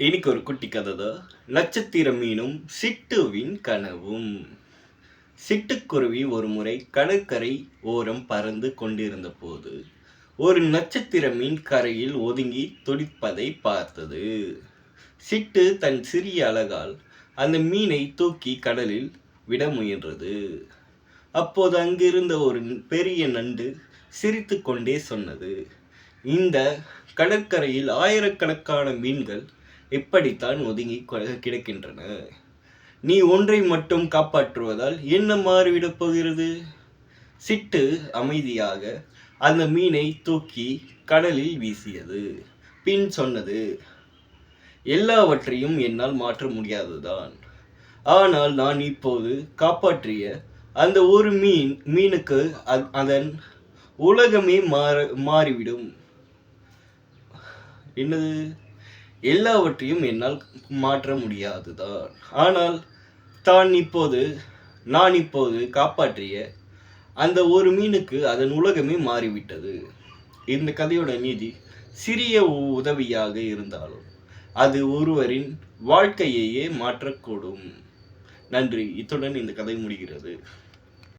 இன்னைக்கு ஒரு குட்டி கதை தான். நட்சத்திர மீனும் சிட்டுவின் கனவும். சிட்டுக்குருவி ஒரு முறை கடற்கரை ஓரம் பறந்து கொண்டிருந்த போது ஒரு நட்சத்திர மீன் கரையில் ஒதுங்கி துடிப்பதை பார்த்தது. சிட்டு தன் சிறிய அலகால் அந்த மீனை தூக்கி கடலில் விட முயன்றது. அப்போது அங்கிருந்த ஒரு பெரிய நண்டு சிரித்து கொண்டே சொன்னது, இந்த கடற்கரையில் ஆயிரக்கணக்கான மீன்கள் இப்படித்தான் ஒதுங்கி கிடக்கின்றன. நீ ஒன்றை மட்டும் காப்பாற்றுவதால் என்ன மாறிவிடப் போகிறது? சிட்டு அமைதியாக அந்த மீனை தூக்கி கடலில் வீசியது. பின் சொன்னது, எல்லாவற்றையும் என்னால் மாற்ற முடியாதுதான். ஆனால் நான் இப்போது காப்பாற்றிய அந்த ஒரு மீனுக்கு அதன் உலகமே மாறிவிடும். என்னது? எல்லாவற்றையும் என்னால் மாற்ற முடியாதுதான். ஆனால் நான் இப்போது காப்பாற்றிய அந்த ஒரு மீனுக்கு அதன் உலகமே மாறிவிட்டது. இந்த கதையோட நீதி, சிறிய உதவியாக இருந்தாலும் அது ஒருவரின் வாழ்க்கையையே மாற்றக்கூடும். நன்றி. இத்துடன் இந்த கதை முடிகிறது.